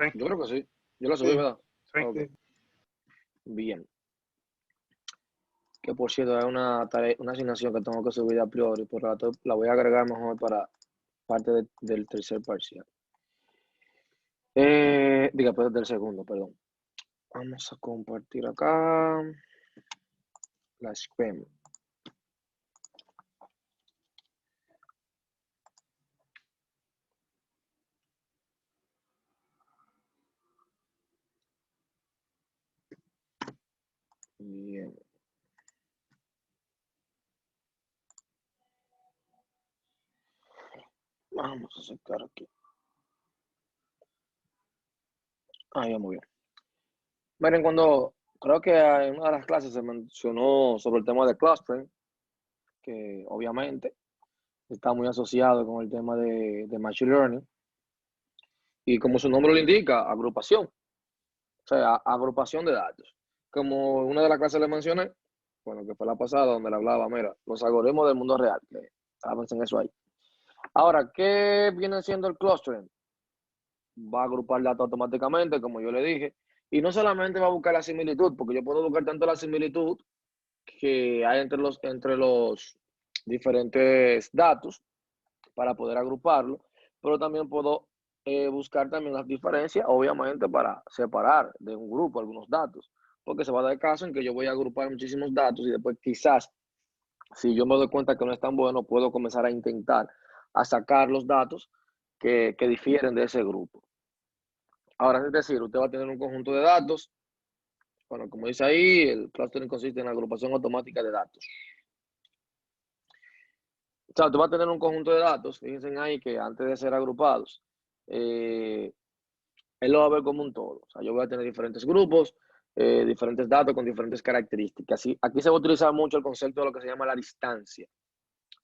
Sí. Yo creo que sí. Yo la subí, Sí. ¿verdad? Sí. Ok. Bien. Que por cierto, es una tarea, una asignación que tengo que subir a priori, por la voy a agregar mejor para parte del tercer parcial. Diga, pues del segundo, perdón. Vamos a compartir acá la screen. Bien. Vamos a sacar aquí. Ya muy bien. Miren, creo que en una de las clases se mencionó sobre el tema de clustering, que obviamente está muy asociado con el tema de Machine Learning. Y como su nombre lo indica, agrupación. O sea, agrupación de datos. Como una de las clases le mencioné, bueno, que fue la pasada, donde le hablaba, mira, los algoritmos del mundo real, que sábense en eso ahí. Ahora, ¿qué viene siendo el clustering? Va a agrupar datos automáticamente, como yo le dije, y no solamente va a buscar la similitud, porque yo puedo buscar tanto la similitud que hay entre los diferentes datos para poder agruparlo, pero también puedo buscar también las diferencias, obviamente, para separar de un grupo algunos datos, porque se va a dar caso en que yo voy a agrupar muchísimos datos y después quizás, si yo me doy cuenta que no es tan bueno, puedo comenzar a intentar a sacar los datos que difieren de ese grupo. Ahora, es decir, usted va a tener un conjunto de datos. Bueno, como dice ahí, el clustering consiste en la agrupación automática de datos. O sea, tú vas a tener un conjunto de datos, fíjense ahí que antes de ser agrupados, él lo va a ver como un todo. O sea, yo voy a tener diferentes grupos, diferentes datos con diferentes características. Y aquí se va a utilizar mucho el concepto de lo que se llama la distancia.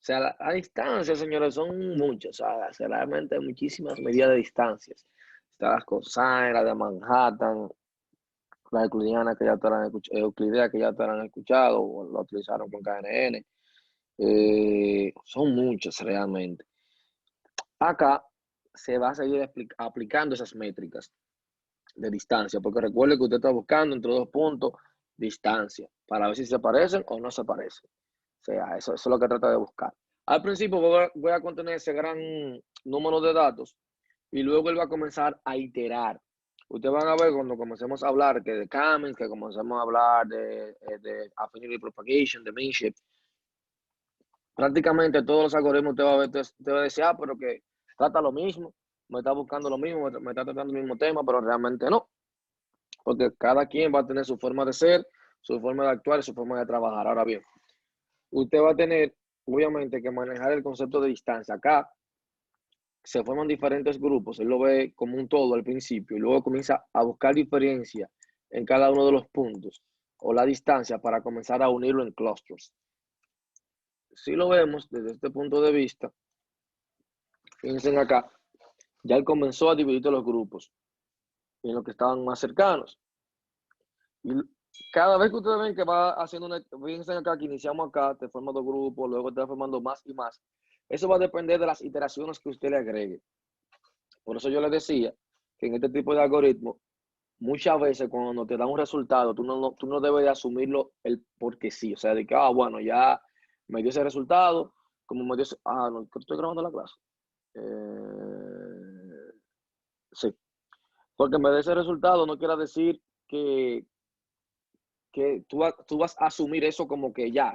O sea, la distancia, señores, son muchas. O sea, realmente hay muchísimas medidas de distancias. Está las cosine, la de Manhattan, la euclidiana que ya euclidea que ya te han escuchado, o lo utilizaron con KNN. Son muchas realmente. Acá se va a seguir aplicando esas métricas de distancia, porque recuerde que usted está buscando entre dos puntos distancia, para ver si se parecen o no se parecen. O sea, eso es lo que trata de buscar. Al principio voy a contener ese gran número de datos y luego él va a comenzar a iterar. Ustedes van a ver cuando comencemos a hablar que de Kamens, que comencemos a hablar de Affinity Propagation, de Minship, prácticamente todos los algoritmos te va a decir, pero que trata lo mismo, me está buscando lo mismo, me está tratando el mismo tema, pero realmente no, porque cada quien va a tener su forma de ser, su forma de actuar y su forma de trabajar. Ahora bien, usted va a tener, obviamente, que manejar el concepto de distancia. Acá se forman diferentes grupos, él lo ve como un todo al principio y luego comienza a buscar diferencia en cada uno de los puntos o la distancia para comenzar a unirlo en clusters. Si lo vemos desde este punto de vista, fíjense acá, ya él comenzó a dividir los grupos en los que estaban más cercanos. Y cada vez que ustedes ven que va haciendo fíjense acá que iniciamos acá, te forma dos grupos, luego te va formando más y más. Eso va a depender de las iteraciones que usted le agregue. Por eso yo les decía que en este tipo de algoritmos, muchas veces cuando te da un resultado, tú no debes de asumirlo el porque sí. O sea, de que, bueno, ya me dio ese resultado, como me dio ese, no, estoy grabando la clase. Sí. Porque me dé ese resultado no quiere decir que tú vas a asumir eso como que ya,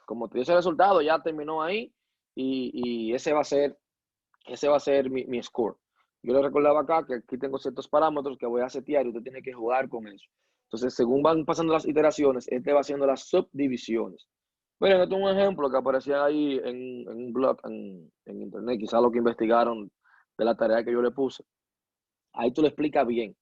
como te dio ese resultado, ya terminó ahí y ese va a ser mi score. Yo le recordaba acá que aquí tengo ciertos parámetros que voy a setear y usted tiene que jugar con eso. Entonces, según van pasando las iteraciones, este va haciendo las subdivisiones. Miren, esto es un ejemplo que aparecía ahí en un blog en internet, quizás lo que investigaron de la tarea que yo le puse. Ahí tú le explicas bien.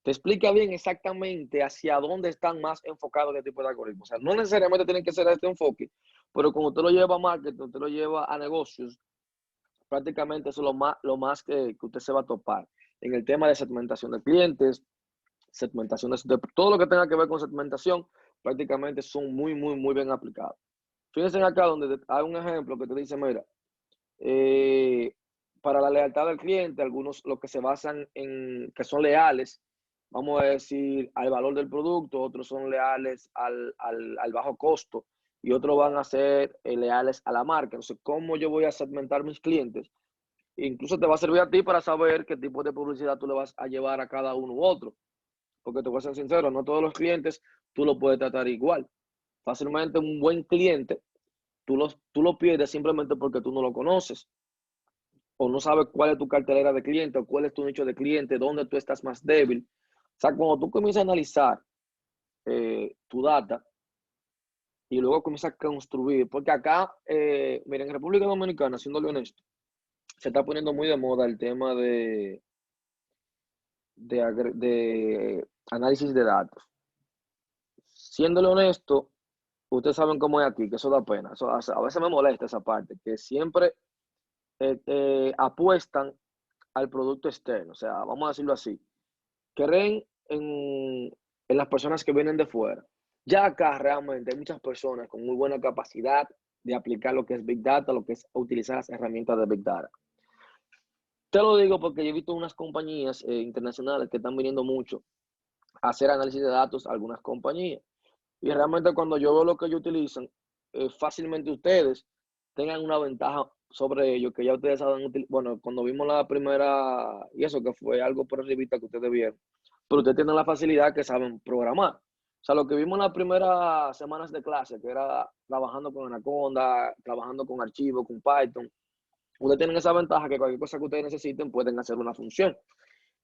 Te explica bien exactamente hacia dónde están más enfocados este tipo de algoritmos. O sea, no necesariamente tienen que ser este enfoque, pero cuando usted lo lleva a marketing, usted lo lleva a negocios, prácticamente eso es lo más que usted se va a topar. En el tema de segmentación de clientes, segmentaciones de todo lo que tenga que ver con segmentación, prácticamente son muy, muy, muy bien aplicados. Fíjense acá donde hay un ejemplo que te dice, mira, para la lealtad del cliente, algunos lo que se basan en que son leales, vamos a decir, al valor del producto, otros son leales al bajo costo y otros van a ser leales a la marca. Entonces, ¿cómo yo voy a segmentar mis clientes? Incluso te va a servir a ti para saber qué tipo de publicidad tú le vas a llevar a cada uno u otro. Porque te voy a ser sincero, no todos los clientes tú los puedes tratar igual. Fácilmente un buen cliente, tú lo pierdes simplemente porque tú no lo conoces o no sabes cuál es tu cartelera de clientes o cuál es tu nicho de cliente, dónde tú estás más débil. O sea, cuando tú comienzas a analizar tu data y luego comienzas a construir, porque acá, miren, en República Dominicana, siéndole honesto, se está poniendo muy de moda el tema de análisis de datos. Siéndole honesto, ustedes saben cómo es aquí, que eso da pena. Eso, a veces me molesta esa parte, que siempre apuestan al producto externo. O sea, vamos a decirlo así. Creen en las personas que vienen de fuera. Ya acá realmente hay muchas personas con muy buena capacidad de aplicar lo que es Big Data, lo que es utilizar las herramientas de Big Data. Te lo digo porque yo he visto unas compañías internacionales que están viniendo mucho a hacer análisis de datos a algunas compañías. Y realmente cuando yo veo lo que ellos utilizan, fácilmente ustedes tengan una ventaja sobre ellos, que ya ustedes saben, bueno, cuando vimos la primera, y eso que fue algo por arribita que ustedes vieron, pero ustedes tienen la facilidad que saben programar. O sea, lo que vimos en las primeras semanas de clase, que era trabajando con Anaconda, trabajando con archivos, con Python, ustedes tienen esa ventaja que cualquier cosa que ustedes necesiten pueden hacer una función.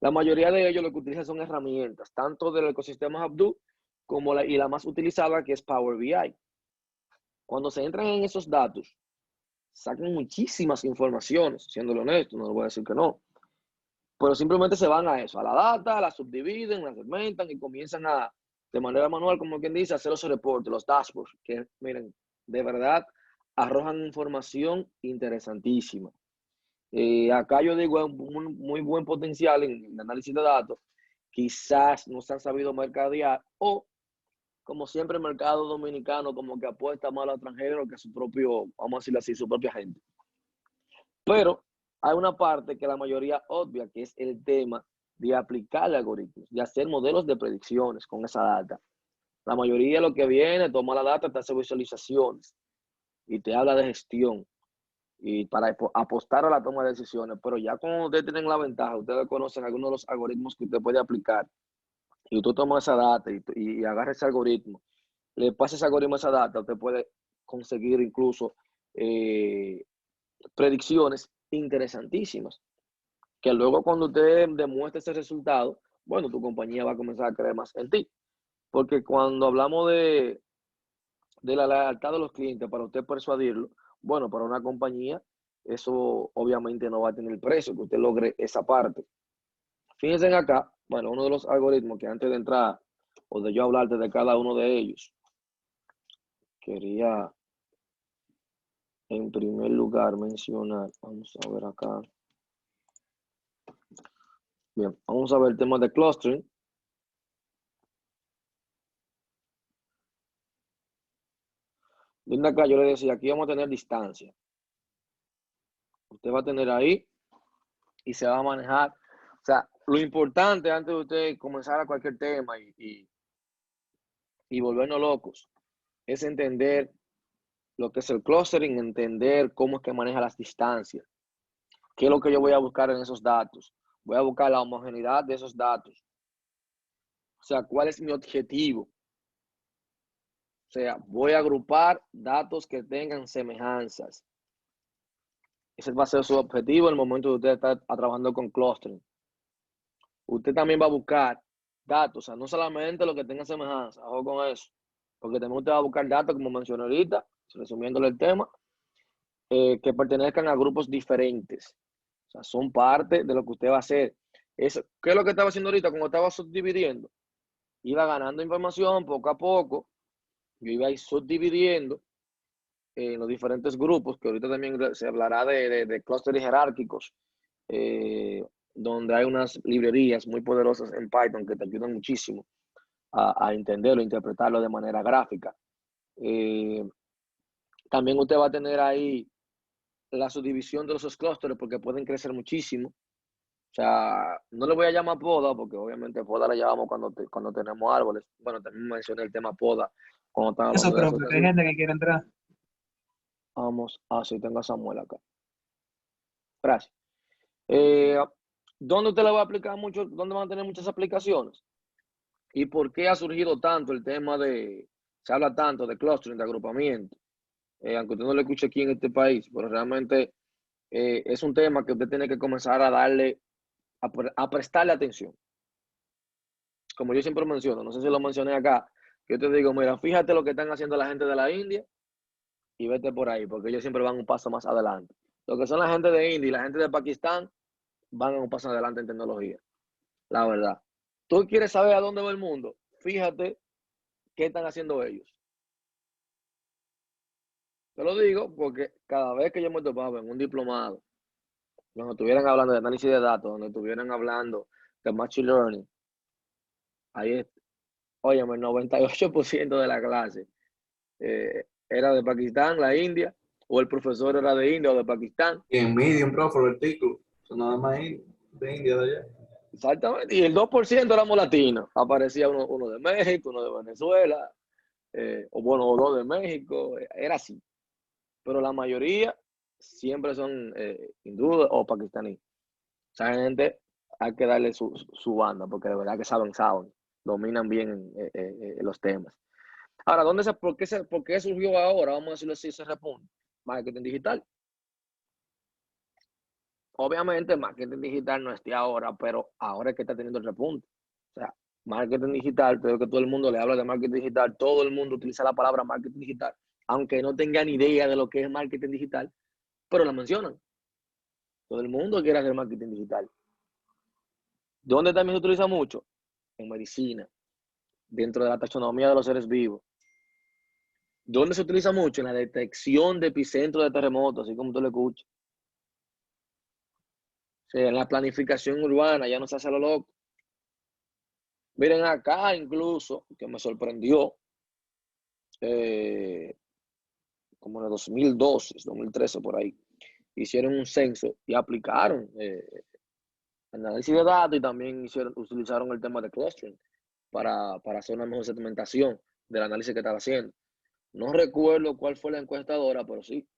La mayoría de ellos lo que utilizan son herramientas, tanto del ecosistema Hadoop como la más utilizada que es Power BI. Cuando se entran en esos datos, sacan muchísimas informaciones, siendo honesto, no les voy a decir que no, pero simplemente se van a eso, a la data, la subdividen, la segmentan y comienzan a, de manera manual, como quien dice, a hacer los reportes, los dashboards, que miren, de verdad arrojan información interesantísima. Acá yo digo, es un muy buen potencial en análisis de datos. Quizás no se han sabido mercadear o, como siempre, el mercado dominicano como que apuesta más al extranjero que a su propio, vamos a decirlo así, su propia gente. Pero hay una parte que la mayoría obvia, que es el tema de aplicar algoritmos, de hacer modelos de predicciones con esa data. La mayoría de lo que viene, toma la data, te hace visualizaciones y te habla de gestión y para apostar a la toma de decisiones. Pero ya cuando ustedes tienen la ventaja, ustedes conocen algunos de los algoritmos que usted puede aplicar y usted toma esa data y agarra ese algoritmo, le pasa ese algoritmo a esa data, usted puede conseguir incluso predicciones interesantísimas, que luego cuando usted demuestre ese resultado, bueno, tu compañía va a comenzar a creer más en ti. Porque cuando hablamos de la lealtad de los clientes, para usted persuadirlo, bueno, para una compañía, eso obviamente no va a tener precio, que usted logre esa parte. Fíjense en acá, bueno, uno de los algoritmos que antes de entrar o de yo hablarte de cada uno de ellos, quería en primer lugar mencionar, vamos a ver acá. Bien, vamos a ver el tema de clustering. Viendo acá, yo le decía, aquí vamos a tener distancia. Usted va a tener ahí y se va a manejar. O sea, lo importante antes de usted comenzar a cualquier tema y volvernos locos es entender lo que es el clustering, entender cómo es que maneja las distancias. ¿Qué es lo que yo voy a buscar en esos datos? Voy a buscar la homogeneidad de esos datos. O sea, ¿cuál es mi objetivo? O sea, voy a agrupar datos que tengan semejanzas. Ese va a ser su objetivo en el momento de usted estar trabajando con clustering. Usted también va a buscar datos, o sea, no solamente lo que tenga semejanza, ojo con eso, porque también usted va a buscar datos, como mencioné ahorita, resumiéndole el tema, que pertenezcan a grupos diferentes. O sea, son parte de lo que usted va a hacer. ¿Qué es lo que estaba haciendo ahorita? Cuando estaba subdividiendo, iba ganando información poco a poco, yo iba a ir subdividiendo en los diferentes grupos, que ahorita también se hablará de clústeres jerárquicos, donde hay unas librerías muy poderosas en Python que te ayudan muchísimo a entenderlo, interpretarlo de manera gráfica. También usted va a tener ahí la subdivisión de los clústeres porque pueden crecer muchísimo. O sea, no le voy a llamar poda porque obviamente poda la llamamos cuando tenemos árboles. Bueno, también mencioné el tema poda cuando están Eso, hablando de profe, que hay asociación. gente que quiere entrar. Vamos, sí, tengo a Samuel acá. Gracias. Eh, ¿Dónde usted le va a aplicar mucho? ¿Dónde van a tener muchas aplicaciones? ¿Y por qué ha surgido tanto el tema se habla tanto de clustering, de agrupamiento? Aunque usted no lo escuche aquí en este país, pero realmente es un tema que usted tiene que comenzar a darle, a prestarle atención. Como yo siempre menciono, no sé si lo mencioné acá, que yo te digo, mira, fíjate lo que están haciendo la gente de la India y vete por ahí, porque ellos siempre van un paso más adelante. Lo que son la gente de India y la gente de Pakistán van un paso adelante en tecnología, la verdad. ¿Tú quieres saber a dónde va el mundo? Fíjate qué están haciendo ellos. Te lo digo porque cada vez que yo me topaba en un diplomado, donde estuvieran hablando de análisis de datos, donde estuvieran hablando de machine learning, ahí, óyeme, el 98% de la clase era de Pakistán, la India, o el profesor era de India o de Pakistán. Y en Medium, profe, vertículo. Eso nada más de India de allá. Exactamente, y el 2% éramos latinos. Aparecía uno de México, uno de Venezuela, o bueno, o dos de México, era así. Pero la mayoría siempre son hindúes o pakistaníes. Esa gente hay que darle su banda, porque de verdad que saben, dominan bien los temas. Ahora, por qué surgió ahora, vamos a decirlo así, ese repunte? Marketing digital. Obviamente, marketing digital no esté ahora, pero ahora es que está teniendo el repunte. O sea, marketing digital, creo que todo el mundo le habla de marketing digital, todo el mundo utiliza la palabra marketing digital, aunque no tengan idea de lo que es marketing digital, pero la mencionan. Todo el mundo quiere hacer marketing digital. ¿Dónde también se utiliza mucho? En medicina, dentro de la taxonomía de los seres vivos. ¿Dónde se utiliza mucho? En la detección de epicentros de terremotos, así como tú lo escuchas. O sea, en la planificación urbana, ya no se hace lo loco. Miren acá incluso, que me sorprendió, como en el 2012, 2013 por ahí, hicieron un censo y aplicaron análisis de datos y también utilizaron el tema de clustering para hacer una mejor segmentación del análisis que estaba haciendo. No recuerdo cuál fue la encuestadora, pero sí,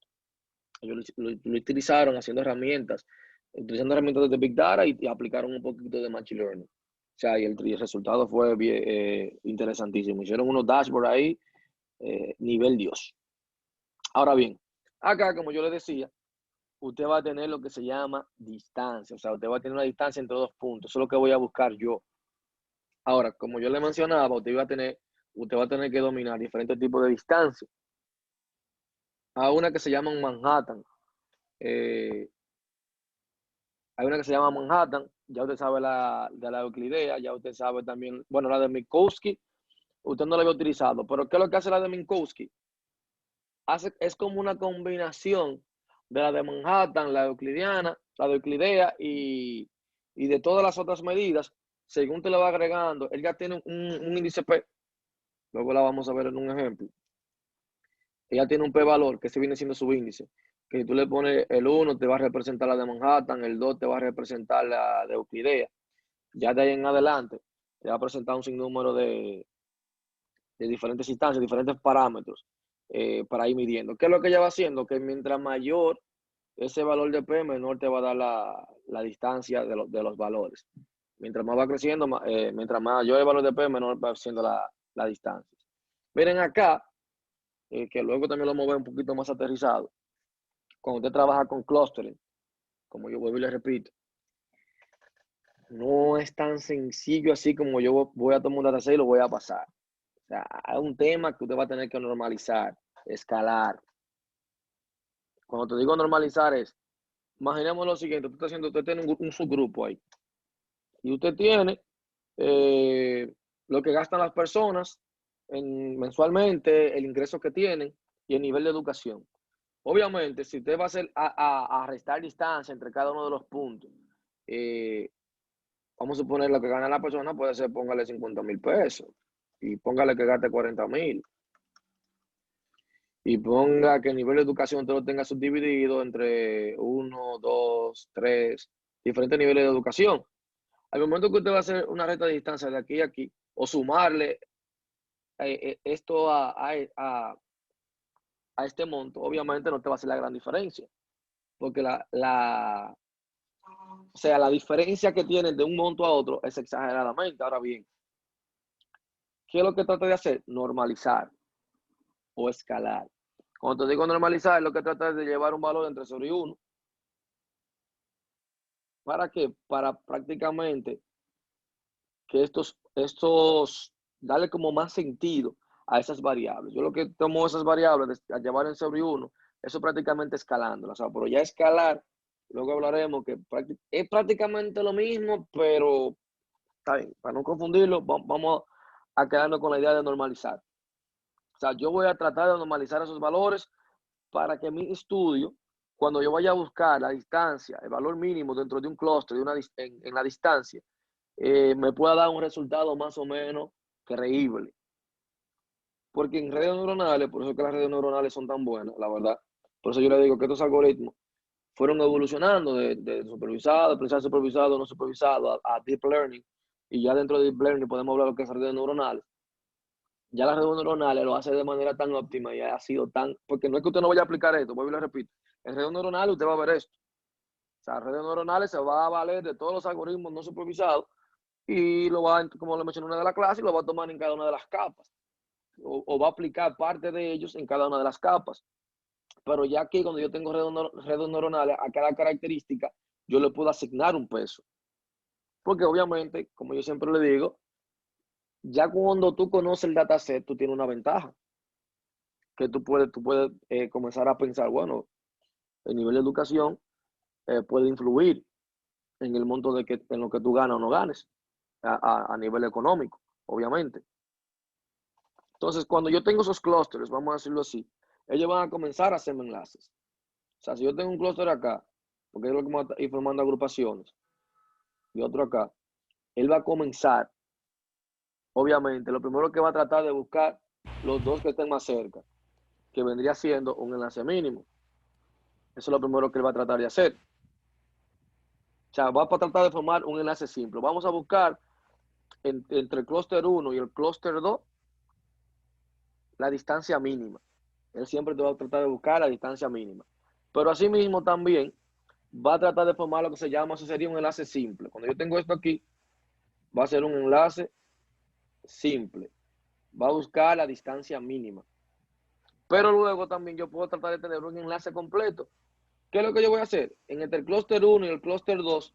ellos lo utilizaron haciendo utilizando herramientas de Big Data y aplicaron un poquito de Machine Learning. O sea, y el resultado fue bien, interesantísimo. Hicieron unos dashboards ahí, nivel Dios. Ahora bien, acá, como yo le decía, usted va a tener lo que se llama distancia. O sea, usted va a tener una distancia entre dos puntos. Eso es lo que voy a buscar yo. Ahora, como yo le mencionaba, usted va a tener que dominar diferentes tipos de distancias. Hay una que se llama Manhattan. Hay una que se llama Manhattan. Ya usted sabe de la Euclidea. Ya usted sabe también, bueno, la de Minkowski. Usted no la había utilizado. Pero ¿qué es lo que hace la de Minkowski? Es como una combinación de la de Manhattan, la euclidiana, la de Euclidea y de todas las otras medidas, según te lo va agregando, él ya tiene un índice P, luego la vamos a ver en un ejemplo. Ella tiene un P-valor, que se viene siendo su índice, que si tú le pones el 1 te va a representar la de Manhattan, el 2 te va a representar la de Euclidea. Ya de ahí en adelante te va a presentar un sinnúmero de diferentes instancias, diferentes parámetros para ir midiendo. ¿Qué es lo que ella va haciendo? Que mientras mayor ese valor de P, menor te va a dar la distancia de los valores. Mientras más va creciendo, mientras mayor el valor de P, menor va siendo la distancia. Miren acá, que luego también lo mueve un poquito más aterrizado. Cuando usted trabaja con clustering, como yo vuelvo y le repito, no es tan sencillo así como yo voy a tomar un dataset y lo voy a pasar. O sea, hay un tema que usted va a tener que normalizar, escalar. Cuando te digo normalizar es, imaginemos lo siguiente, usted tiene un subgrupo ahí y usted tiene lo que gastan las personas mensualmente, el ingreso que tienen y el nivel de educación. Obviamente, si usted va a hacer a restar distancia entre cada uno de los puntos, vamos a suponer lo que gana la persona, puede ser póngale 50,000 pesos y póngale que gaste 40,000. y ponga que el nivel de educación te lo tenga subdividido entre 1, 2, 3 diferentes niveles de educación. Al momento que usted va a hacer una recta de distancia de aquí a aquí, o sumarle esto a este monto, obviamente no te va a hacer la gran diferencia, porque o sea, la diferencia que tienen de un monto a otro es exageradamente. Ahora bien, ¿qué es lo que trata de hacer? Normalizar o escalar. Cuando te digo normalizar, es lo que trata de llevar un valor entre 0 y 1. ¿Para qué? Para prácticamente que darle como más sentido a esas variables. Yo lo que tomo esas variables a llevar en 0 y 1, eso prácticamente escalándolas. O sea, pero ya escalar, luego hablaremos que es prácticamente lo mismo, pero está bien, para no confundirlo, vamos a quedarnos con la idea de normalizar. O sea, yo voy a tratar de normalizar esos valores para que mi estudio, cuando yo vaya a buscar la distancia, el valor mínimo dentro de un clúster, en la distancia, me pueda dar un resultado más o menos creíble. Porque en redes neuronales, por eso es que las redes neuronales son tan buenas, la verdad. Por eso yo le digo que estos algoritmos fueron evolucionando de supervisado, aprendizaje supervisado, no supervisado, a deep learning. Y ya dentro de deep learning podemos hablar de lo que es redes neuronales. Ya las redes neuronales lo hace de manera tan óptima y ha sido tan... Porque no es que usted no vaya a aplicar esto, vuelvo y le repito. En redes neuronales usted va a ver esto. O sea, redes neuronales se va a valer de todos los algoritmos no supervisados y lo va, como le mencioné en una de las clases, y lo va a tomar en cada una de las capas. O va a aplicar parte de ellos en cada una de las capas. Pero ya aquí, cuando yo tengo redes neuronales, a cada característica, yo le puedo asignar un peso. Porque obviamente, como yo siempre le digo, ya cuando tú conoces el dataset, tú tienes una ventaja. Que tú puedes comenzar a pensar, bueno, el nivel de educación puede influir en el monto en lo que tú ganas o no ganes, a nivel económico, obviamente. Entonces, cuando yo tengo esos clústeres, vamos a decirlo así, ellos van a comenzar a hacerme enlaces. O sea, si yo tengo un clúster acá, porque es lo que vamos a ir formando agrupaciones, y otro acá, él va a comenzar, obviamente, lo primero que va a tratar de buscar los dos que estén más cerca, que vendría siendo un enlace mínimo. Eso es lo primero que él va a tratar de hacer. O sea, va a tratar de formar un enlace simple. Vamos a buscar entre el clúster 1 y el clúster 2 la distancia mínima. Él siempre te va a tratar de buscar la distancia mínima. Pero asimismo también va a tratar de formar lo que se llama, eso sería un enlace simple. Cuando yo tengo esto aquí, va a ser un enlace simple. Va a buscar la distancia mínima. Pero luego también yo puedo tratar de tener un enlace completo. ¿Qué es lo que yo voy a hacer? Entre el clúster 1 y el clúster 2,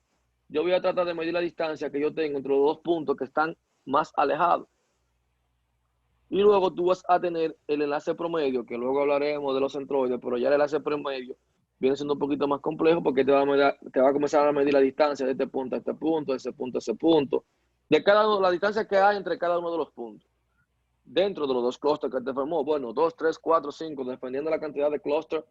yo voy a tratar de medir la distancia que yo tengo entre los dos puntos que están más alejados. Y luego tú vas a tener el enlace promedio, que luego hablaremos de los centroides, pero ya el enlace promedio viene siendo un poquito más complejo porque te va a comenzar a medir la distancia de este punto a este punto, de ese punto a ese punto, de cada uno, la distancia que hay entre cada uno de los puntos. Dentro de los dos clústeres que te formó, bueno, 2, 3, 4, 5, dependiendo de la cantidad de clúster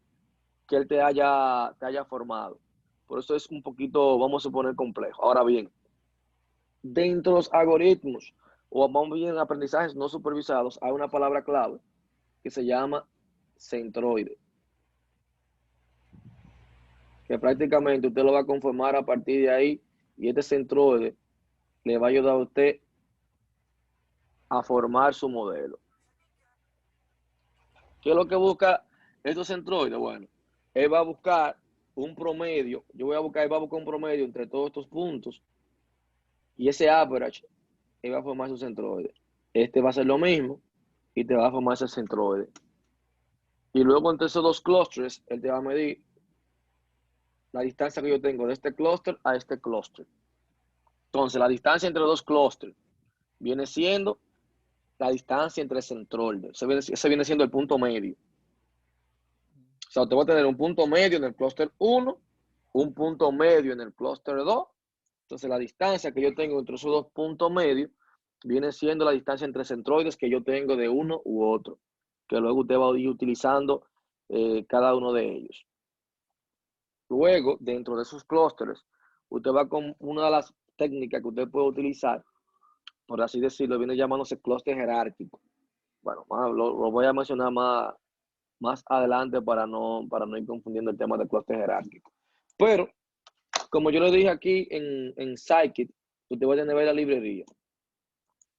que él te haya formado. Por eso es un poquito, vamos a suponer, complejo. Ahora bien, dentro de los algoritmos o más bien aprendizajes no supervisados, hay una palabra clave que se llama centroide, que prácticamente usted lo va a conformar a partir de ahí y este centroide le va a ayudar a usted a formar su modelo. ¿Qué es lo que busca estos centroides? Bueno, él va a buscar un promedio, él va a buscar un promedio entre todos estos puntos y ese average, él va a formar su centroide. Este va a ser lo mismo y te va a formar ese centroide. Y luego entre esos dos clústeres, él te va a medir la distancia que yo tengo de este clúster a este clúster. Entonces, la distancia entre los dos clústeres viene siendo la distancia entre centroides. Ese viene siendo el punto medio. O sea, usted va a tener un punto medio en el clúster 1, un punto medio en el clúster 2. Entonces, la distancia que yo tengo entre esos dos puntos medios viene siendo la distancia entre centroides que yo tengo de uno u otro, que luego usted va a ir utilizando cada uno de ellos. Luego, dentro de esos clústeres, usted va con una de las técnicas que usted puede utilizar, por así decirlo, viene llamándose clúster jerárquico. Bueno, lo voy a mencionar más más adelante para no ir confundiendo el tema del clúster jerárquico. Pero, como yo le dije aquí en Scikit, usted va a tener la librería.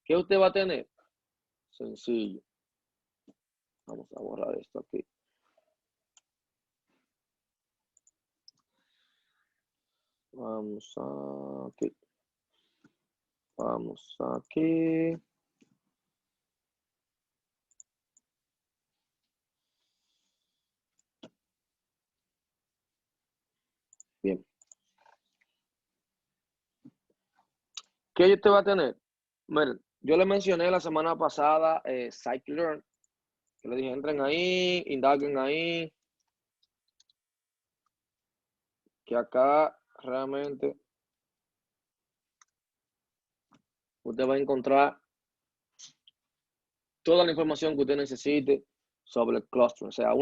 ¿Qué usted va a tener? Sencillo. Vamos a borrar esto aquí. Vamos aquí. Vamos aquí. Bien. ¿Qué usted va a tener? Miren, yo le mencioné la semana pasada Scikit-learn. Que le dije, entren ahí, indaguen ahí. Que acá realmente usted va a encontrar toda la información que usted necesite sobre el cluster. O sea,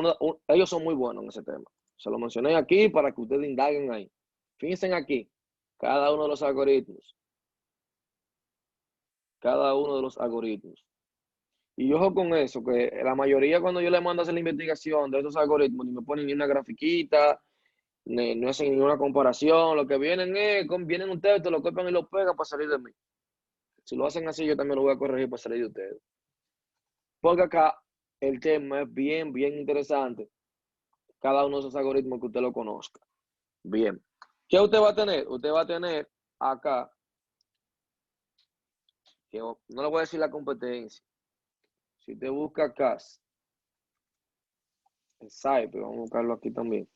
ellos son muy buenos en ese tema. Se lo mencioné aquí para que ustedes indaguen ahí. Fíjense aquí, cada uno de los algoritmos. Cada uno de los algoritmos. Y ojo con eso, que la mayoría cuando yo le mando a hacer la investigación de esos algoritmos, ni me ponen ni una grafiquita, no hacen ninguna comparación. Lo que vienen es, vienen un texto, lo copian y lo pegan para salir de mí. Si lo hacen así, yo también lo voy a corregir para salir de ustedes. Porque acá el tema es bien, bien interesante. Cada uno de esos algoritmos que usted lo conozca. Bien. ¿Qué usted va a tener? Usted va a tener acá, que no le voy a decir la competencia. Si usted busca acá, el Cypher, vamos a buscarlo aquí también.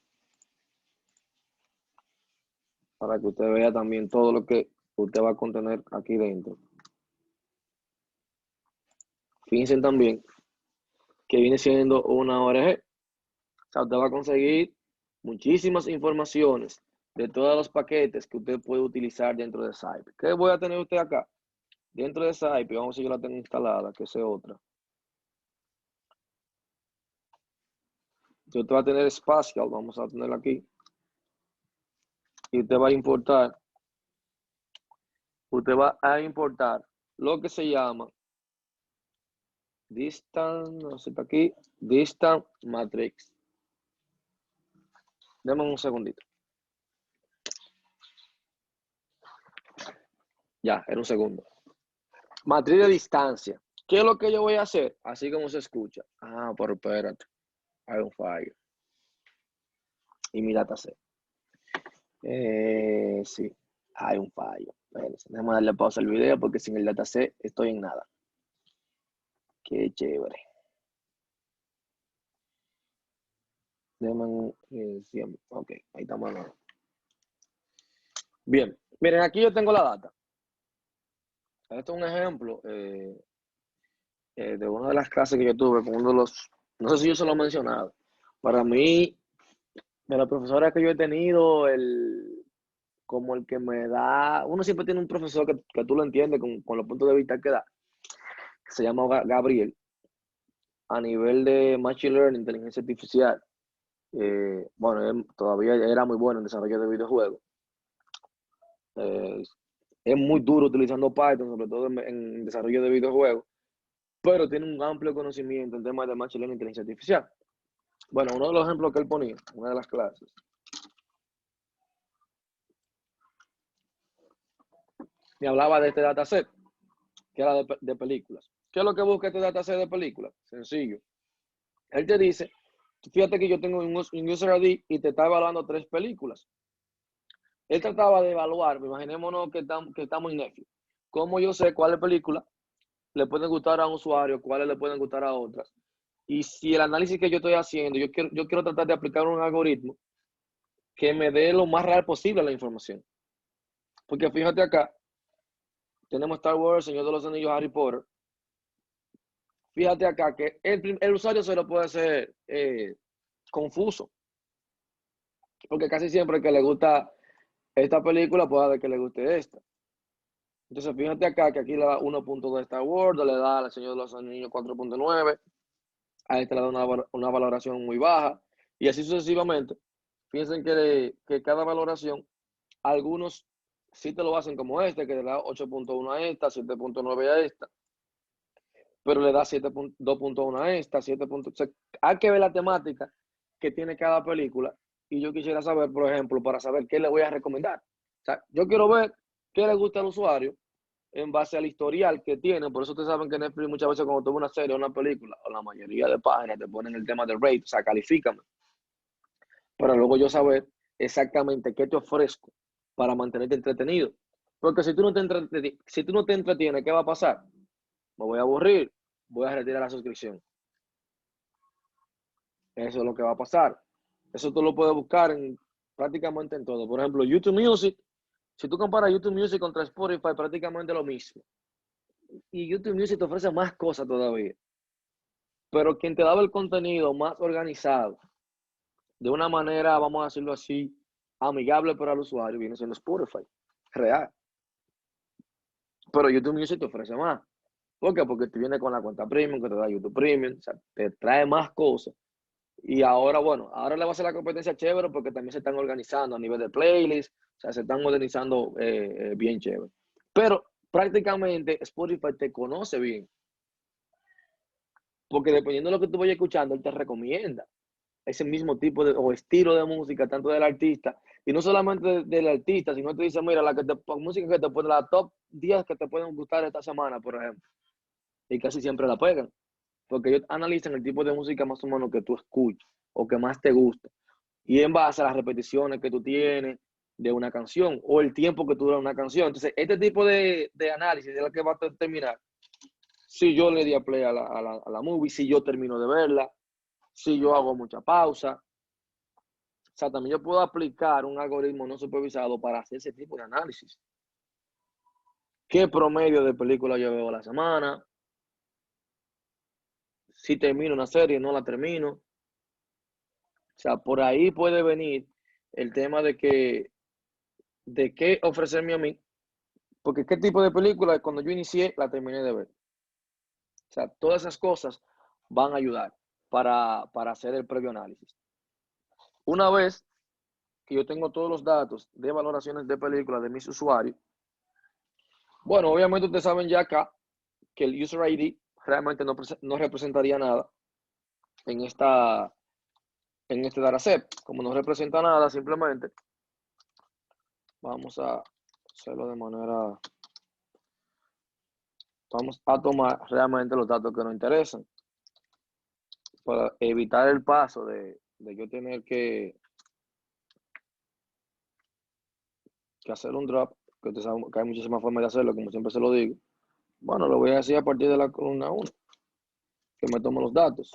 Para que usted vea también todo lo que usted va a contener aquí dentro. Fíjense también que viene siendo una ORG. O sea, usted va a conseguir muchísimas informaciones de todos los paquetes que usted puede utilizar dentro de Cypher. ¿Qué voy a tener usted acá? Dentro de Cypher, vamos a ver si yo la tengo instalada, que es otra. Usted va a tener Spatial, vamos a tenerla aquí. Y usted va a importar lo que se llama Distant, no sé, está aquí, Distant Matrix. Deme un segundito. Ya, en un segundo. Matriz de distancia. ¿Qué es lo que yo voy a hacer? Así como se escucha. Ah, pero espérate. Hay un fallo. Y mi dataset. Sí, hay un fallo. Espérense, déjame darle pausa al video porque sin el dataset estoy en nada. Qué chévere. Ok, ahí estamos. Bien, miren, aquí yo tengo la data. Esto es un ejemplo de una de las clases que yo tuve con uno de los, no sé si yo se lo he mencionado. Para mí, de la profesora que yo he tenido, como el que me da, uno siempre tiene un profesor que tú lo entiendes con los puntos de vista que da, que se llama Gabriel, a nivel de Machine Learning, inteligencia artificial. Bueno, él todavía era muy bueno en desarrollo de videojuegos. Es muy duro utilizando Python, sobre todo en desarrollo de videojuegos, pero tiene un amplio conocimiento en temas de Machine Learning e inteligencia artificial. Bueno, uno de los ejemplos que él ponía, una de las clases, me hablaba de este dataset, que era de películas. ¿Qué es lo que busca este dataset de películas? Sencillo. Él te dice, fíjate que yo tengo un user ID y te está evaluando 3 películas. Él trataba de evaluar, imaginémonos que estamos en Netflix. ¿Cómo yo sé cuáles películas le pueden gustar a un usuario, cuáles le pueden gustar a otras? Y si el análisis que yo estoy haciendo, yo quiero tratar de aplicar un algoritmo que me dé lo más real posible la información. Porque fíjate acá, tenemos Star Wars, Señor de los Anillos, Harry Potter. Fíjate acá que el usuario se lo puede hacer confuso. Porque casi siempre que le gusta esta película, puede que le guste esta. Entonces, fíjate acá que aquí le da 1.2 de Star Wars, le da al Señor de los Anillos 4.9, a este le da una valoración muy baja, y así sucesivamente. Fíjense que cada valoración, algunos sí te lo hacen como este, que le da 8.1 a esta, 7.9 a esta. pero le da 2.1 a esta, 7 puntos. O sea, hay que ver la temática que tiene cada película. Y yo quisiera saber, por ejemplo, para saber qué le voy a recomendar. O sea, yo quiero ver qué le gusta al usuario en base al historial que tiene. Por eso ustedes saben que Netflix muchas veces cuando tuvo una serie o una película, o la mayoría de páginas te ponen el tema del rate, o sea, califícame. Para luego yo saber exactamente qué te ofrezco para mantenerte entretenido. Porque si tú no te entretienes, ¿qué va a pasar? Me voy a aburrir, voy a retirar la suscripción. Eso es lo que va a pasar. Eso tú lo puedes buscar prácticamente en todo. Por ejemplo, YouTube Music. Si tú comparas YouTube Music contra Spotify, prácticamente lo mismo. Y YouTube Music te ofrece más cosas todavía. Pero quien te daba el contenido más organizado, de una manera, vamos a decirlo así, amigable para el usuario, viene siendo Spotify. Real. Pero YouTube Music te ofrece más. ¿Por qué? Porque te viene con la cuenta premium, que te da YouTube Premium, o sea, te trae más cosas. Y ahora, bueno, ahora le va a hacer la competencia chévere porque también se están organizando a nivel de playlist, o sea, se están modernizando bien chévere. Pero prácticamente Spotify te conoce bien, porque dependiendo de lo que tú vayas escuchando, él te recomienda ese mismo tipo de o estilo de música, tanto del artista, y no solamente del artista, sino te dice, mira, música que te pone, la top 10 que te pueden gustar esta semana, por ejemplo, y casi siempre la pegan. Porque ellos analizan el tipo de música más o menos que tú escuchas o que más te gusta. Y en base a las repeticiones que tú tienes de una canción o el tiempo que dura una canción. Entonces, este tipo de análisis es lo que va a determinar si yo le di a play a la movie, si yo termino de verla, si yo hago mucha pausa. O sea, también yo puedo aplicar un algoritmo no supervisado para hacer ese tipo de análisis. ¿Qué promedio de película yo veo a la semana? Si termino una serie, no la termino. O sea, por ahí puede venir el tema de qué ofrecerme a mí, porque qué tipo de película cuando yo inicié la terminé de ver. O sea, todas esas cosas van a ayudar para hacer el previo análisis. Una vez que yo tengo todos los datos de valoraciones de películas de mis usuarios, bueno, obviamente ustedes saben ya acá que el user ID realmente no representaría nada en este dataset. Como no representa nada, simplemente vamos a hacerlo de manera, vamos a tomar realmente los datos que nos interesan para evitar el paso de yo tener que hacer un drop, que hay muchísimas formas de hacerlo, como siempre se lo digo. Bueno, lo voy a decir a partir de la columna 1, que me tomo los datos.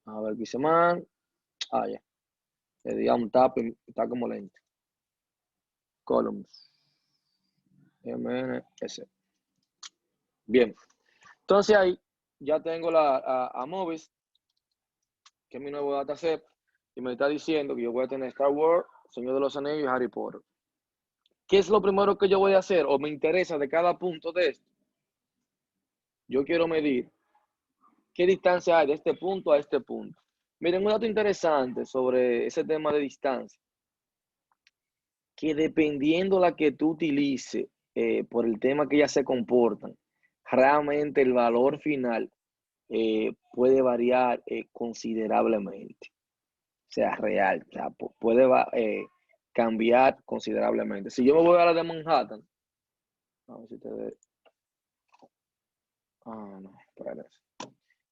A ver, dice man. Ya. Le di a un tap y está como lento. Columns. MNS. Bien. Entonces ahí ya tengo a Movies, que es mi nuevo dataset, y me está diciendo que yo voy a tener Star Wars, Señor de los Anillos y Harry Potter. ¿Qué es lo primero que yo voy a hacer o me interesa de cada punto de esto? Yo quiero medir qué distancia hay de este punto a este punto. Miren, un dato interesante sobre ese tema de distancia, que dependiendo la que tú utilices, por el tema que ellas se comportan, realmente el valor final puede variar considerablemente. O sea, real, o sea, puede cambiar considerablemente. Si yo me voy a la de Manhattan, a ver si te ve. No, espérate.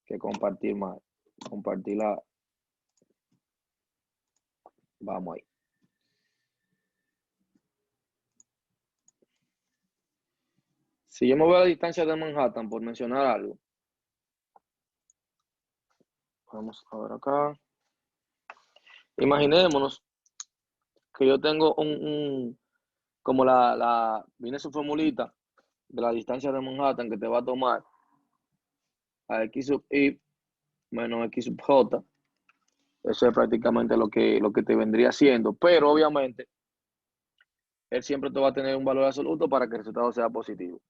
Que compartir más. Compartirla. Vamos ahí. Si yo me voy a la distancia de Manhattan, por mencionar algo. Vamos a ver acá. Imaginémonos que yo tengo como viene su formulita de la distancia de Manhattan que te va a tomar a x sub y menos x sub j. Eso es prácticamente lo que te vendría siendo. Pero obviamente, él siempre te va a tener un valor absoluto para que el resultado sea positivo.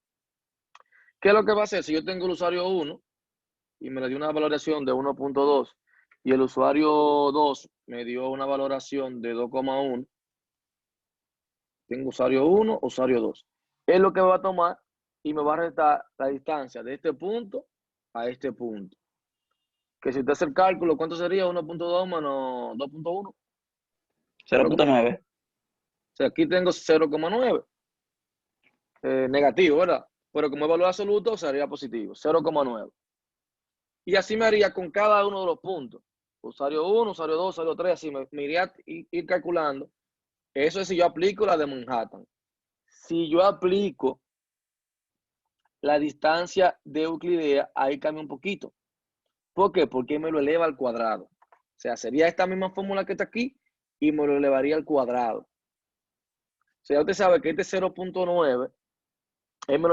¿Qué es lo que va a hacer? Si yo tengo el usuario 1 y me le dio una valoración de 1.2 y el usuario 2 me dio una valoración de 2.1, tengo usuario 1, usuario 2. Es lo que va a tomar y me va a restar la distancia de este punto a este punto. Que si usted hace el cálculo, ¿cuánto sería? 1.2 menos 2.1. 0.9. O sea, aquí tengo 0,9. Negativo, ¿verdad? Pero como es valor absoluto, sería positivo, 0,9. Y así me haría con cada uno de los puntos. Usuario 1, usuario 2, usuario 3, así me iría a ir calculando. Eso es si yo aplico la de Manhattan. Si yo aplico la distancia de Euclidea, ahí cambia un poquito. ¿Por qué? Porque me lo eleva al cuadrado. O sea, sería esta misma fórmula que está aquí y me lo elevaría al cuadrado. O sea, usted sabe que este 0.9, él me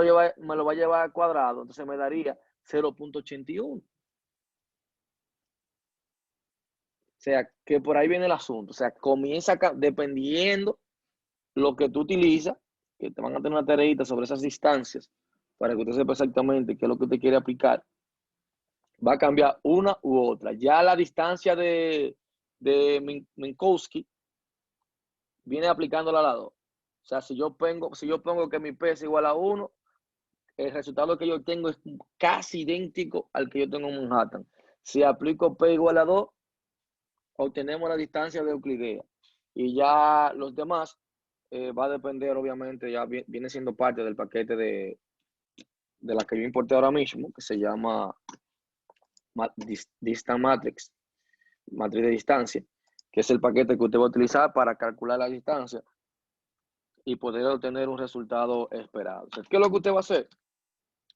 lo va a llevar al cuadrado, entonces me daría 0.81. O sea, que por ahí viene el asunto. O sea, comienza dependiendo lo que tú utilizas, que te van a tener una tareita sobre esas distancias, para que usted sepa exactamente qué es lo que usted quiere aplicar. Va a cambiar una u otra. Ya la distancia de Minkowski viene aplicándola a la 2. O sea, si yo pongo que mi P es igual a 1, el resultado que yo tengo es casi idéntico al que yo tengo en Manhattan. Si aplico P igual a 2, obtenemos la distancia de Euclidea. Y ya los demás va a depender, obviamente, ya viene siendo parte del paquete de la que yo importé ahora mismo, que se llama Distance Matrix, matriz de distancia, que es el paquete que usted va a utilizar para calcular la distancia y poder obtener un resultado esperado. O sea, ¿qué es lo que usted va a hacer?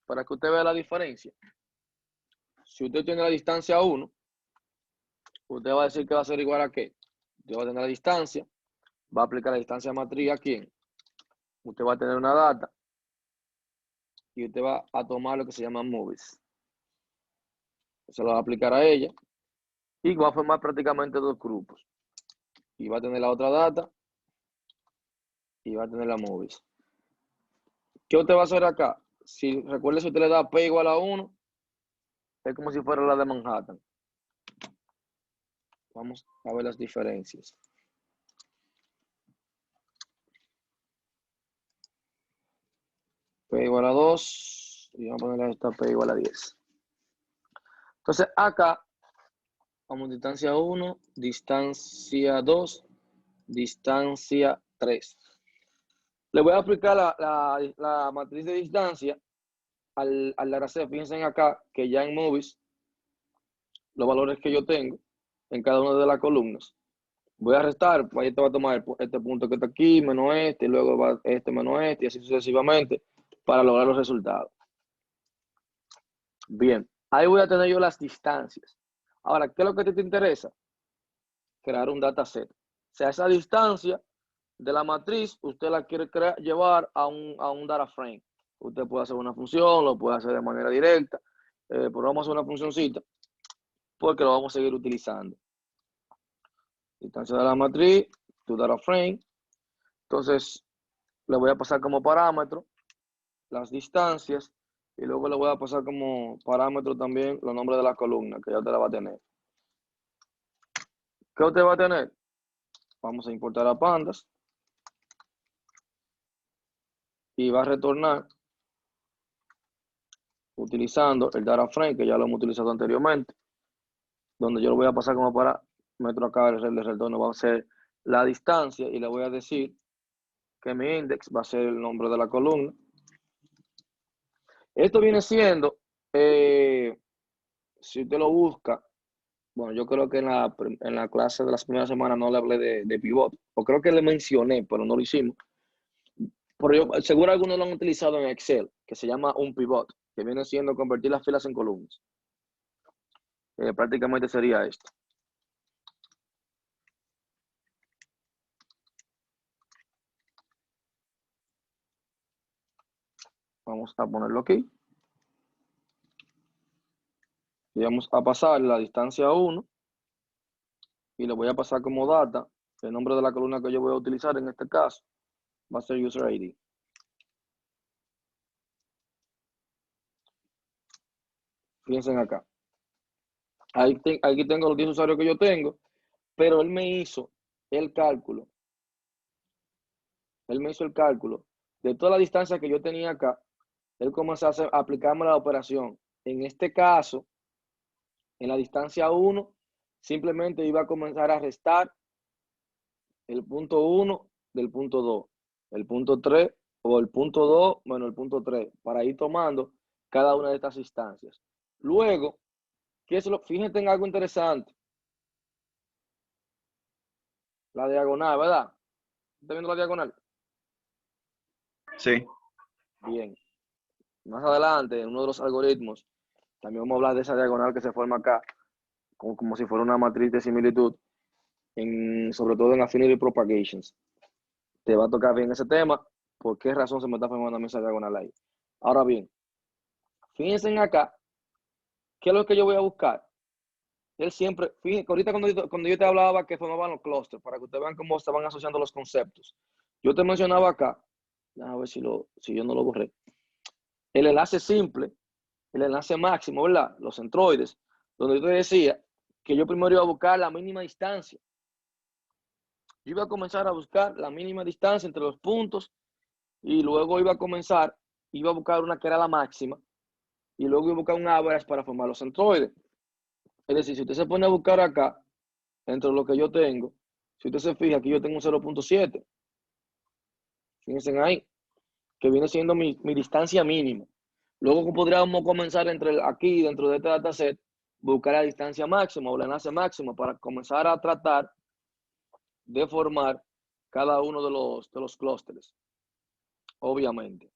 Para que usted vea la diferencia. Si usted tiene la distancia 1, usted va a decir que va a ser igual a qué. Usted va a tener la distancia, va a aplicar la distancia matriz a quién. Usted va a tener una data y usted va a tomar lo que se llama movies. Se lo va a aplicar a ella y va a formar prácticamente dos grupos. Y va a tener la otra data y va a tener la movies. ¿Qué usted va a hacer acá? Si recuerde, si usted le da P igual a 1, es como si fuera la de Manhattan. Vamos a ver las diferencias. P igual a 2 y vamos a ponerle esta P igual a 10. Entonces acá vamos distancia 1, distancia 2, distancia 3. Le voy a aplicar la matriz de distancia al hacer. Fíjense acá que ya en Movies, los valores que yo tengo en cada una de las columnas. Voy a restar, pues ahí te va a tomar este punto que está aquí, menos este, y luego va este menos este, y así sucesivamente, para lograr los resultados. Bien, ahí voy a tener yo las distancias. Ahora, ¿qué es lo que te interesa? Crear un dataset. O sea, esa distancia de la matriz, usted la quiere llevar a un data frame. Usted puede hacer una función, lo puede hacer de manera directa, pero vamos a hacer una funcioncita, porque lo vamos a seguir utilizando. Distancia de la matriz, tu data frame. Entonces, le voy a pasar como parámetro las distancias y luego le voy a pasar como parámetro también los nombres de la columna, que ya usted la va a tener. ¿Qué usted va a tener? Vamos a importar a pandas y va a retornar utilizando el data frame, que ya lo hemos utilizado anteriormente, donde yo lo voy a pasar como parámetro acá, el retorno va a ser la distancia y le voy a decir que mi index va a ser el nombre de la columna. Esto viene siendo, si usted lo busca, bueno, yo creo que en la clase de las primeras semanas no le hablé de pivot, o creo que le mencioné, pero no lo hicimos. Pero yo, seguro algunos lo han utilizado en Excel, que se llama un pivot, que viene siendo convertir las filas en columnas. Prácticamente sería esto. Vamos a ponerlo aquí. Y vamos a pasar la distancia 1 y le voy a pasar como data el nombre de la columna que yo voy a utilizar en este caso. Va a ser user ID. Fíjense acá. Aquí tengo los 10 usuarios que yo tengo, pero él me hizo el cálculo. Él me hizo el cálculo de toda la distancia que yo tenía acá. Él comenzó a aplicarme la operación En este caso, en la distancia 1, simplemente iba a comenzar a restar el punto 1 del punto 2, el punto 3 o el punto 2 menos el punto 3, para ir tomando cada una de estas instancias. Luego, fíjense en algo interesante. La diagonal, ¿verdad? ¿Está viendo la diagonal? Sí. Bien. Más adelante, en uno de los algoritmos, también vamos a hablar de esa diagonal que se forma acá, como si fuera una matriz de similitud, sobre todo en Affinity Propagations. Te va a tocar bien ese tema, por qué razón se me está formando a mí esa diagonal ahí. Ahora bien, fíjense en acá, ¿qué es lo que yo voy a buscar? Él siempre, fíjense, ahorita cuando yo te hablaba que formaban los clústeres, para que ustedes vean cómo se van asociando los conceptos. Yo te mencionaba acá, a ver si yo no lo borré, el enlace simple, el enlace máximo, ¿verdad? Los centroides, donde yo te decía que yo primero iba a buscar la mínima distancia. Yo iba a comenzar a buscar la mínima distancia entre los puntos y luego iba a buscar una que era la máxima y luego iba a buscar un average para formar los centroides. Es decir, si usted se pone a buscar acá, entre lo que yo tengo, si usted se fija, aquí yo tengo un 0.7. Fíjense ahí, que viene siendo mi distancia mínima. Luego podríamos comenzar aquí, dentro de este dataset, buscar la distancia máxima o el enlace máximo para comenzar a tratar de formar cada uno de los clústeres, obviamente.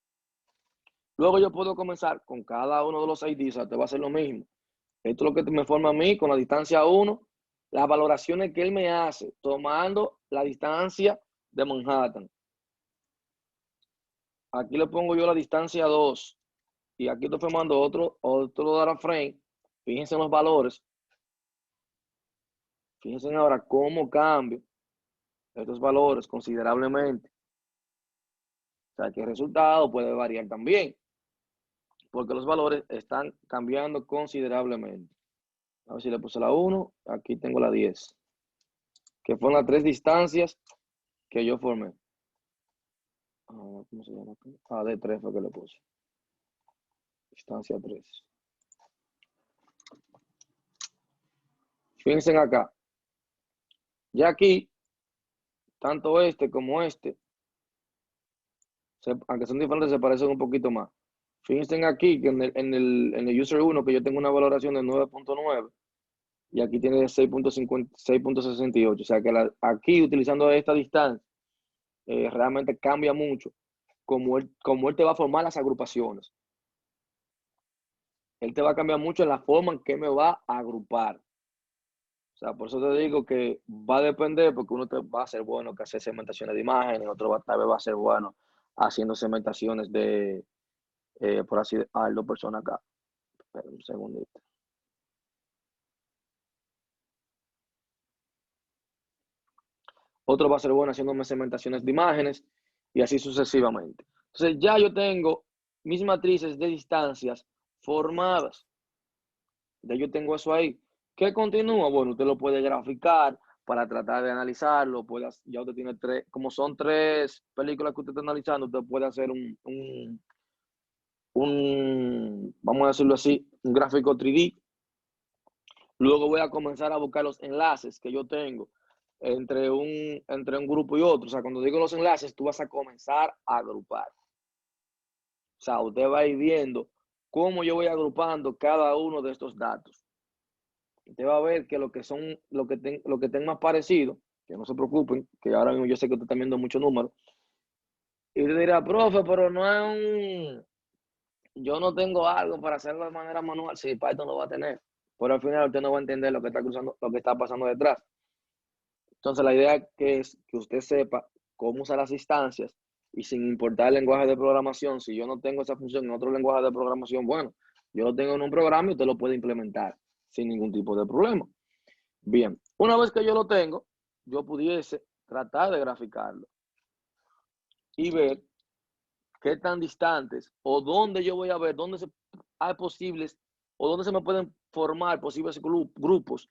Luego yo puedo comenzar con cada uno de los IDs, o sea, te va a hacer lo mismo. Esto es lo que me forma a mí con la distancia 1, las valoraciones que él me hace, tomando la distancia de Manhattan. Aquí le pongo yo la distancia 2 y aquí estoy formando otro data frame. Fíjense en los valores. Fíjense ahora cómo cambio estos valores considerablemente. O sea, que el resultado puede variar también, porque los valores están cambiando considerablemente. A ver si le puse la 1, aquí tengo la 10, que fueron las 3 distancias que yo formé. ¿Cómo se llama aquí? D3 fue que le puse. Distancia 3. Fíjense acá. Ya aquí, tanto este como este, aunque son diferentes, se parecen un poquito más. Fíjense aquí que en el user 1 que yo tengo una valoración de 9.9 y aquí tiene 6.68. O sea que aquí utilizando esta distancia realmente cambia mucho como él te va a formar las agrupaciones. Él te va a cambiar mucho en la forma en que me va a agrupar. O sea, por eso te digo que va a depender, porque uno te va a ser bueno que hacer segmentaciones de imágenes, otro tal vez va a ser bueno haciendo segmentaciones de, por así decirlo, 2 personas acá. Espera un segundito. Otro va a ser bueno haciendo segmentaciones de imágenes y así sucesivamente. Entonces ya yo tengo mis matrices de distancias formadas. Ya yo tengo eso ahí. ¿Qué continúa? Bueno, usted lo puede graficar para tratar de analizarlo. Ya usted tiene 3, como son 3 películas que usted está analizando, usted puede hacer vamos a decirlo así, un gráfico 3D. Luego voy a comenzar a buscar los enlaces que yo tengo entre un grupo y otro. O sea, cuando digo los enlaces, tú vas a comenzar a agrupar. O sea, usted va a ir viendo cómo yo voy agrupando cada uno de estos datos. Usted va a ver que lo que tengan más parecido, que no se preocupen, que ahora mismo yo sé que usted está viendo muchos números. Y usted dirá, profe, pero no es yo no tengo algo para hacerlo de manera manual. Sí, Python lo va a tener. Pero al final usted no va a entender lo que está pasando detrás. Entonces la idea es que usted sepa cómo usar las instancias y sin importar el lenguaje de programación, si yo no tengo esa función en otro lenguaje de programación, bueno, yo lo tengo en un programa y usted lo puede implementar sin ningún tipo de problema. Bien, una vez que yo lo tengo, yo pudiese tratar de graficarlo y ver qué tan distantes o dónde yo voy a ver, dónde hay posibles o dónde se me pueden formar posibles grupos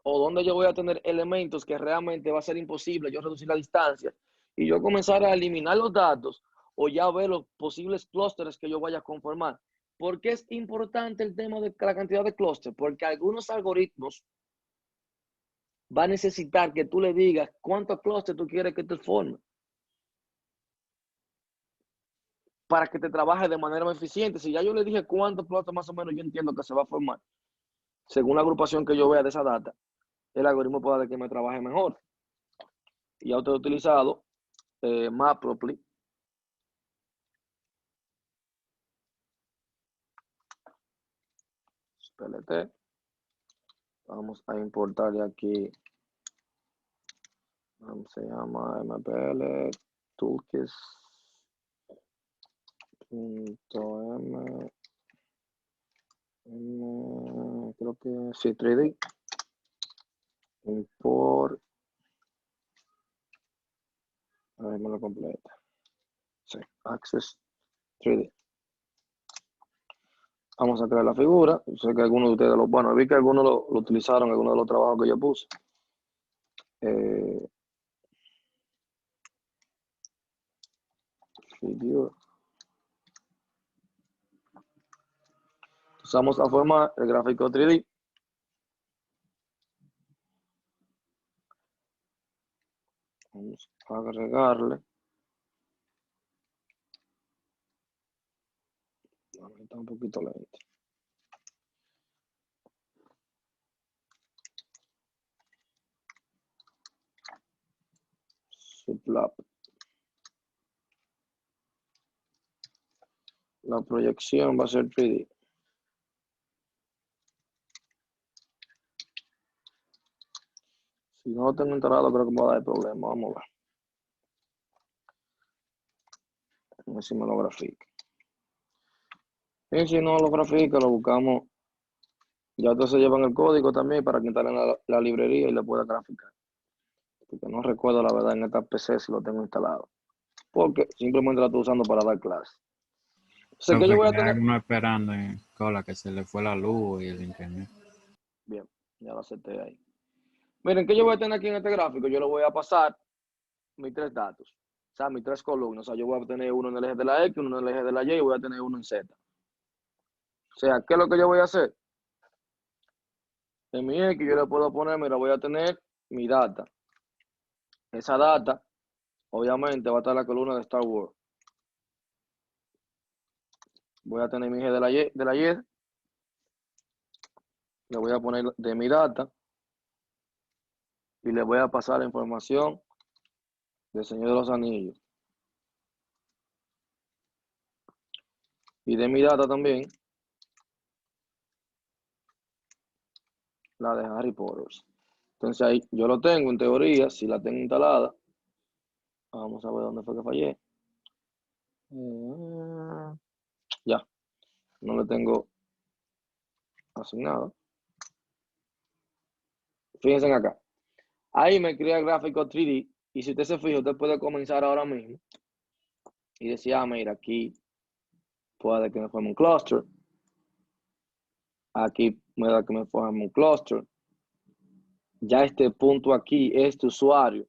o dónde yo voy a tener elementos que realmente va a ser imposible yo reducir la distancia y yo comenzar a eliminar los datos o ya ver los posibles clústeres que yo vaya a conformar. ¿Por qué es importante el tema de la cantidad de clúster? Porque algunos algoritmos va a necesitar que tú le digas cuántos clústeres tú quieres que te forme para que te trabaje de manera más eficiente. Si ya yo le dije cuántos clústeres más o menos yo entiendo que se va a formar, según la agrupación que yo vea de esa data, el algoritmo puede hacer que me trabaje mejor. Y ya usted ha utilizado Matplotlib. PLT. Vamos a importarle aquí. Se llama MPL Toolkits. Creo que sí, 3D. Import. A ver, me lo completa. Sí, Access 3D. Vamos a crear la figura. Yo sé que algunos de ustedes bueno, vi que algunos lo utilizaron en algunos de los trabajos que yo puse. Figure. Usamos a formar el gráfico 3D. Vamos a agregarle. Está un poquito lento. Sublab. La proyección va a ser 3D. Si no lo tengo instalado, creo que me va a dar problema. Vamos a ver. A ver si me lo grafica. Y si no lo grafica, lo buscamos. Ya ustedes se llevan el código también para que instalen la librería y le pueda graficar. Porque no recuerdo la verdad en esta PC si lo tengo instalado. Porque simplemente la estoy usando para dar clases. Entonces, ¿qué yo voy a tener? Uno esperando en cola que se le fue la luz y el internet. Bien, ya lo acepté ahí. Miren, ¿qué yo voy a tener aquí en este gráfico? Yo le voy a pasar mis tres datos. O sea, mis tres columnas. O sea, yo voy a tener uno en el eje de la X, uno en el eje de la Y y voy a tener uno en Z. O sea, ¿qué es lo que yo voy a hacer? En mi X yo le puedo poner, mira, voy a tener mi data. Esa data, obviamente, va a estar en la columna de Star Wars. Voy a tener mi eje de la Y. Le voy a poner de mi data. Y le voy a pasar la información del Señor de los Anillos. Y de mi data también, la de Harry Potter. Entonces ahí yo lo tengo en teoría, si la tengo instalada. Vamos a ver dónde fue que fallé. Ya, no le tengo asignado. Fíjense acá. Ahí me crea el gráfico 3D. Y si usted se fija, usted puede comenzar ahora mismo. Y decir, mira, aquí puede que me forme un cluster. Aquí me da que me forme un cluster. Ya este punto aquí, este usuario,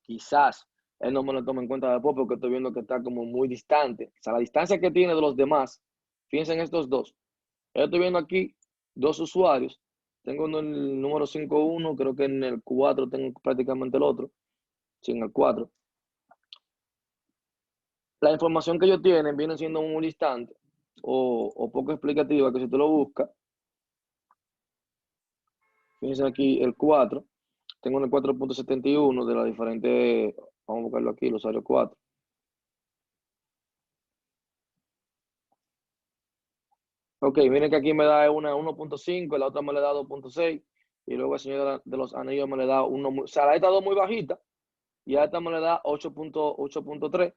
quizás él no me lo tome en cuenta después porque estoy viendo que está como muy distante. O sea, la distancia que tiene de los demás, fíjense en estos dos. Yo estoy viendo aquí dos usuarios. Tengo uno en el número 5.1, creo que en el 4 tengo prácticamente el otro. Sí, en el 4. La información que ellos tienen viene siendo muy distante o poco explicativa, que si tú lo buscas, fíjense aquí el 4. Tengo en el 4.71 de la diferente, vamos a buscarlo aquí, el usuario 4. Ok, miren que aquí me da una 1.5, la otra me le da 2.6 y luego el Señor de los Anillos me le da uno, o sea, la esta dos muy bajita y a esta me le da 8.3,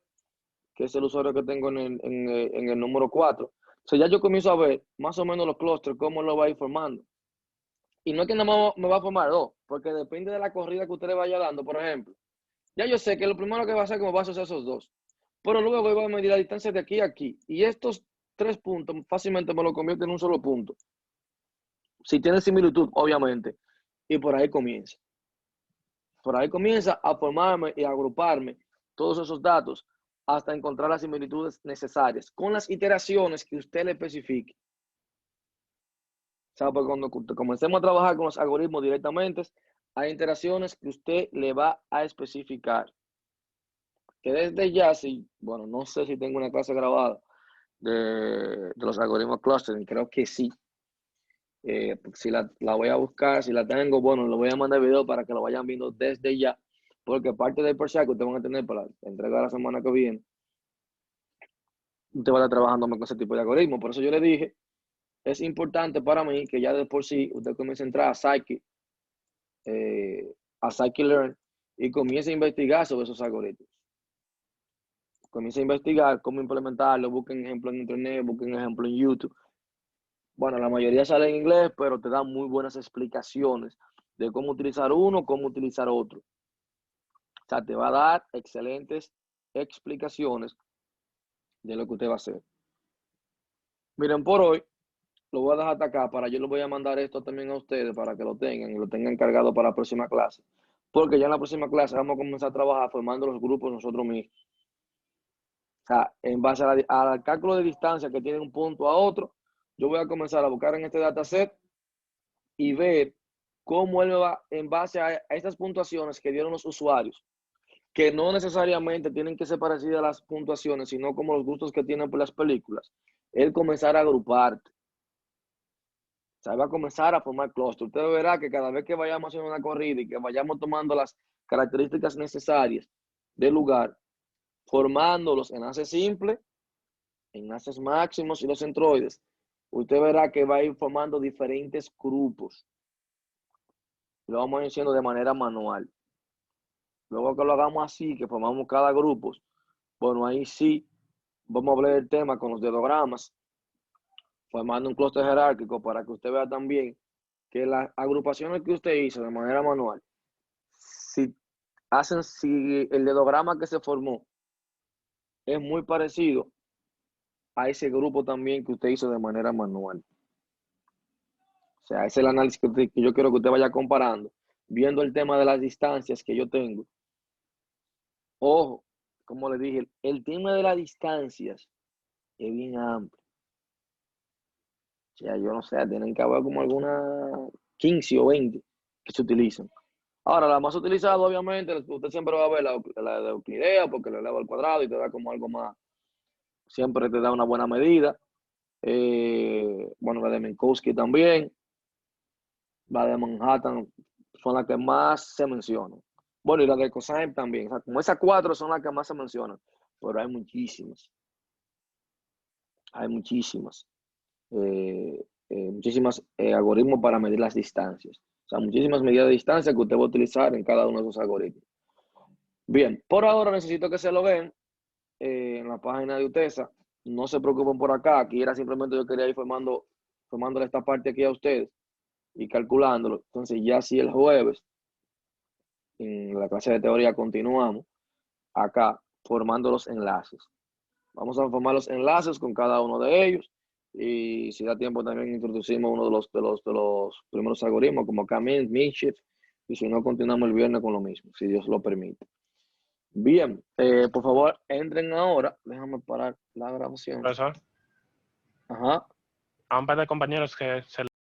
que es el usuario que tengo en el número 4. O sea, ya yo comienzo a ver más o menos los clústeres, cómo lo va a ir formando. Y no es que nada más me va a formar dos, porque depende de la corrida que usted le vaya dando, por ejemplo. Ya yo sé que lo primero que va a hacer es que me va a asociar esos dos. Pero luego voy a medir la distancia de aquí a aquí. Y estos 3 puntos fácilmente me lo convierte en un solo punto. Si tiene similitud, obviamente. Y por ahí comienza. Por ahí comienza a formarme y a agruparme todos esos datos hasta encontrar las similitudes necesarias, con las iteraciones que usted le especifique. O sea, pues cuando comencemos a trabajar con los algoritmos directamente, hay iteraciones que usted le va a especificar. Que desde ya, bueno, no sé si tengo una clase grabada de los algoritmos clustering, creo que sí. Si la voy a buscar, si la tengo, bueno, le voy a mandar video para que lo vayan viendo desde ya, porque parte del proceso que ustedes van a tener para la entrega de la semana que viene, usted va a estar trabajando con ese tipo de algoritmos. Por eso yo le dije, es importante para mí que ya de por sí usted comience a entrar a Scikit-Learn y comience a investigar sobre esos algoritmos. Comience a investigar cómo implementarlo, busquen ejemplos en internet, busquen ejemplos en YouTube. Bueno, la mayoría sale en inglés, pero te dan muy buenas explicaciones de cómo utilizar uno, cómo utilizar otro. O sea, te va a dar excelentes explicaciones de lo que usted va a hacer. Miren, por hoy lo voy a dejar hasta acá. Yo les voy a mandar esto también a ustedes para que lo tengan y lo tengan cargado para la próxima clase. Porque ya en la próxima clase vamos a comenzar a trabajar formando los grupos nosotros mismos. O sea, en base al cálculo de distancia que tiene un punto a otro, yo voy a comenzar a buscar en este dataset y ver cómo él me va, en base a estas puntuaciones que dieron los usuarios, que no necesariamente tienen que ser parecidas a las puntuaciones, sino como los gustos que tienen por las películas, él comenzar a agruparte. O sea, va a comenzar a formar clúster. Usted verá que cada vez que vayamos haciendo una corrida y que vayamos tomando las características necesarias del lugar, formando los enlaces simples, enlaces máximos y los centroides, usted verá que va a ir formando diferentes grupos. Lo vamos a ir haciendo de manera manual. Luego que lo hagamos así, que formamos cada grupo, bueno, ahí sí vamos a hablar del tema con los dedogramas, formando un clúster jerárquico para que usted vea también que las agrupaciones que usted hizo de manera manual, si el dedograma que se formó es muy parecido a ese grupo también que usted hizo de manera manual. O sea, ese es el análisis que yo quiero que usted vaya comparando, viendo el tema de las distancias que yo tengo. Ojo, como le dije, el tema de las distancias es bien amplio. O sea, yo no sé, tienen que haber como algunas 15 o 20 que se utilizan. Ahora, la más utilizada, obviamente, usted siempre va a ver la de Euclidea, porque le eleva al cuadrado y te da como algo más, siempre te da una buena medida. Bueno, la de Minkowski también. La de Manhattan son las que más se mencionan. Bueno, y la de Cosine también. O sea, como esas 4 son las que más se mencionan, pero hay muchísimas. Hay muchísimas. Muchísimas algoritmos para medir las distancias. O sea, muchísimas medidas de distancia que usted va a utilizar en cada uno de esos algoritmos. Bien, por ahora necesito que se lo vean en la página de UTESA. No se preocupen por acá. Aquí era simplemente yo quería ir formándole esta parte aquí a ustedes y calculándolo. Entonces ya si el jueves en la clase de teoría continuamos acá formando los enlaces. Vamos a formar los enlaces con cada uno de ellos. Y si da tiempo también introducimos uno de los primeros algoritmos como Camille, Minsheaf, y si no continuamos el viernes con lo mismo, si Dios lo permite. Bien, por favor, entren ahora. Déjame parar la grabación. Profesor, Ajá. a un par de compañeros que se